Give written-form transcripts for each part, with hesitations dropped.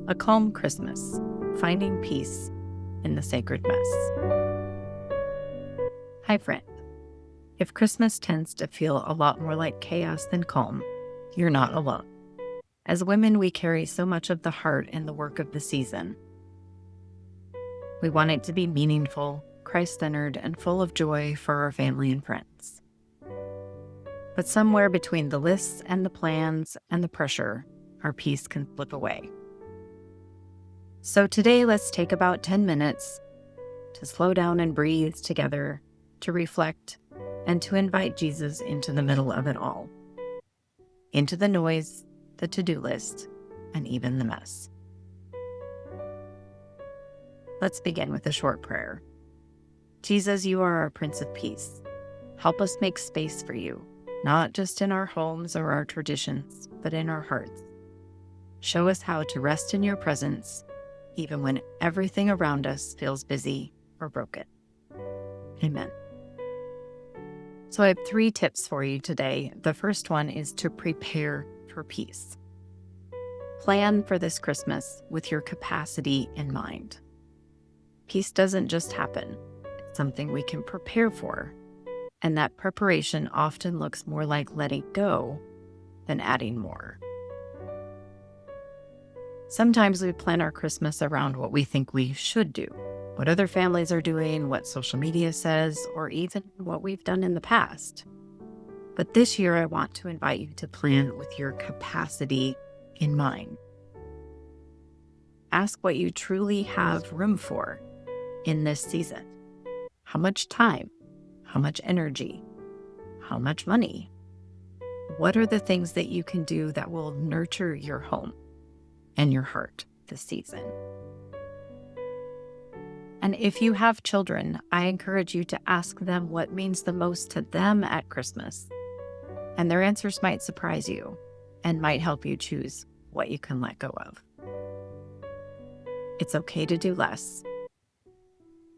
A Calm Christmas, Finding Peace in the Sacred Mess. Hi, friend. If Christmas tends to feel a lot more like chaos than calm, you're not alone. As women, we carry so much of the heart in the work of the season. We want it to be meaningful, Christ-centered, and full of joy for our family and friends. But somewhere between the lists and the plans and the pressure, our peace can slip away. So today, let's take about 10 minutes to slow down and breathe together, to reflect, and to invite Jesus into the middle of it all, into the noise, the to-do list, and even the mess. Let's begin with a short prayer. Jesus, you are our Prince of Peace. Help us make space for you, not just in our homes or our traditions, but in our hearts. Show us how to rest in your presence, even when everything around us feels busy or broken. Amen. So I have 3 tips for you today. The first one is to prepare for peace. Plan for this Christmas with your capacity in mind. Peace doesn't just happen. It's something we can prepare for. And that preparation often looks more like letting go than adding more. Sometimes we plan our Christmas around what we think we should do, what other families are doing, what social media says, or even what we've done in the past. But this year, I want to invite you to plan with your capacity in mind. Ask what you truly have room for in this season. How much time? How much energy? How much money? What are the things that you can do that will nurture your home and your heart this season? And if you have children, I encourage you to ask them what means the most to them at Christmas. And their answers might surprise you and might help you choose what you can let go of. It's okay to do less.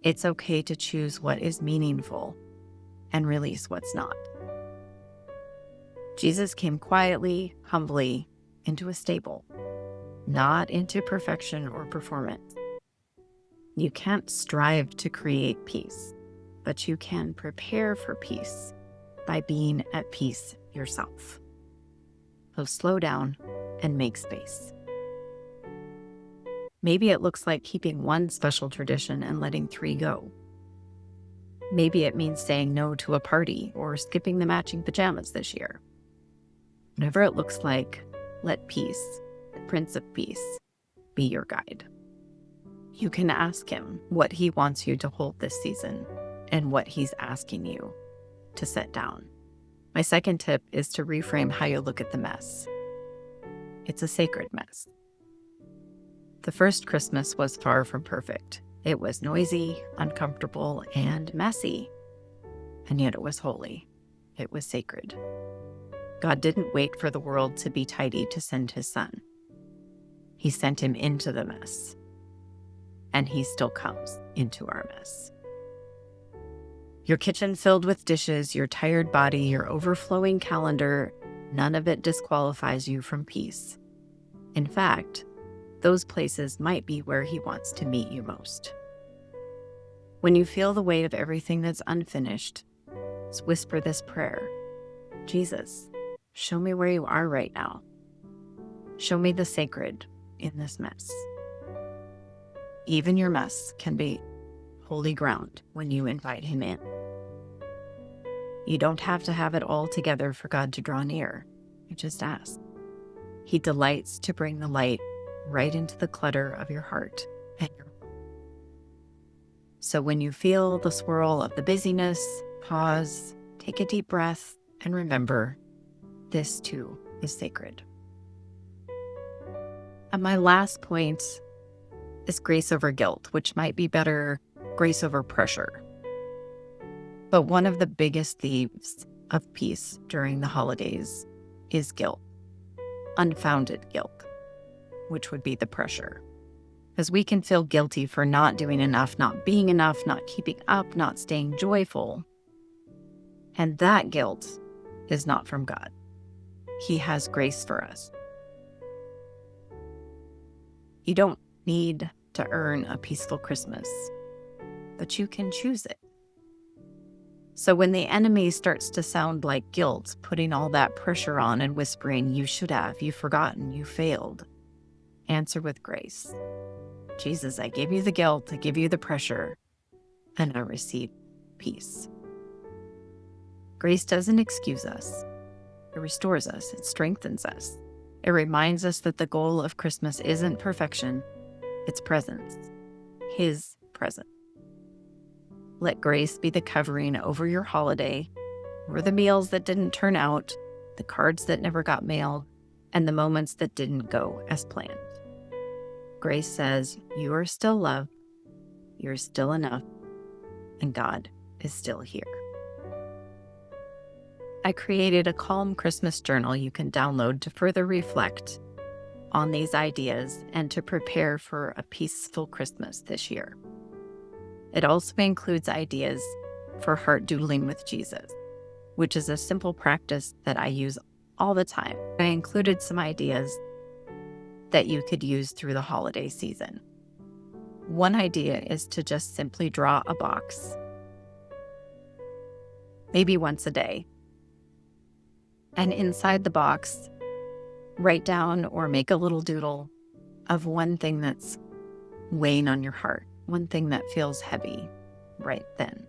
It's okay to choose what is meaningful and release what's not. Jesus came quietly, humbly into a stable, not into perfection or performance. You can't strive to create peace, but you can prepare for peace by being at peace yourself. So slow down and make space. Maybe it looks like keeping one special tradition and letting 3 go. Maybe it means saying no to a party or skipping the matching pajamas this year. Whatever it looks like, let peace, the Prince of Peace, be your guide. You can ask him what he wants you to hold this season and what he's asking you to set down. My second tip is to reframe how you look at the mess. It's a sacred mess. The first Christmas was far from perfect. It was noisy, uncomfortable, and messy. And yet it was holy. It was sacred. God didn't wait for the world to be tidy to send his son. He sent him into the mess. And he still comes into our mess. Your kitchen filled with dishes, your tired body, your overflowing calendar, none of it disqualifies you from peace. In fact, those places might be where he wants to meet you most. When you feel the weight of everything that's unfinished, just whisper this prayer. Jesus, show me where you are right now. Show me the sacred in this mess. Even your mess can be holy ground when you invite him in. You don't have to have it all together for God to draw near. You just ask. He delights to bring the light right into the clutter of your heart and your home. So when you feel the swirl of the busyness, pause, take a deep breath, and remember, this too is sacred. And my last point is grace over guilt, which might be better, grace over pressure. But one of the biggest thieves of peace during the holidays is guilt, unfounded guilt, which would be the pressure. Because we can feel guilty for not doing enough, not being enough, not keeping up, not staying joyful. And that guilt is not from God. He has grace for us. You don't need to earn a peaceful Christmas, but you can choose it. So when the enemy starts to sound like guilt, putting all that pressure on and whispering, you should have, you've forgotten, you failed, answer with grace. Jesus, I give you the guilt, I give you the pressure, and I receive peace. Grace doesn't excuse us. It restores us. It strengthens us. It reminds us that the goal of Christmas isn't perfection, it's presence. His presence. Let grace be the covering over your holiday, over the meals that didn't turn out, the cards that never got mailed, and the moments that didn't go as planned. Grace says, you are still loved, you're still enough, and God is still here. I created a Calm Christmas journal you can download to further reflect on these ideas and to prepare for a peaceful Christmas this year. It also includes ideas for heart doodling with Jesus, which is a simple practice that I use all the time. I included some ideas that you could use through the holiday season. One idea is to just simply draw a box, maybe once a day. And inside the box, write down or make a little doodle of one thing that's weighing on your heart, one thing that feels heavy right then.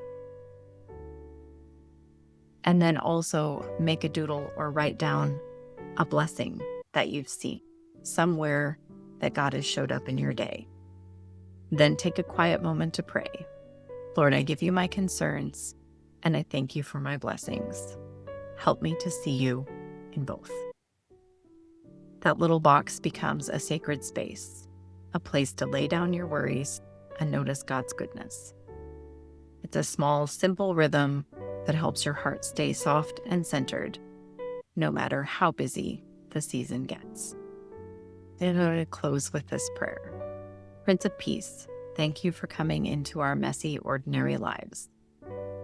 And then also make a doodle or write down a blessing that you've seen somewhere that God has showed up in your day. Then take a quiet moment to pray. Lord, I give you my concerns, and I thank you for my blessings. Help me to see you in both. That little box becomes a sacred space, a place to lay down your worries and notice God's goodness. It's a small, simple rhythm that helps your heart stay soft and centered, no matter how busy the season gets. And I'm going to close with this prayer. Prince of Peace, thank you for coming into our messy, ordinary lives.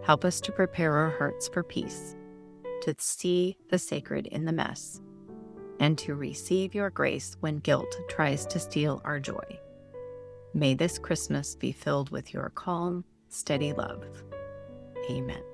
Help us to prepare our hearts for peace, to see the sacred in the mess, and to receive your grace when guilt tries to steal our joy. May this Christmas be filled with your calm, steady love. Amen.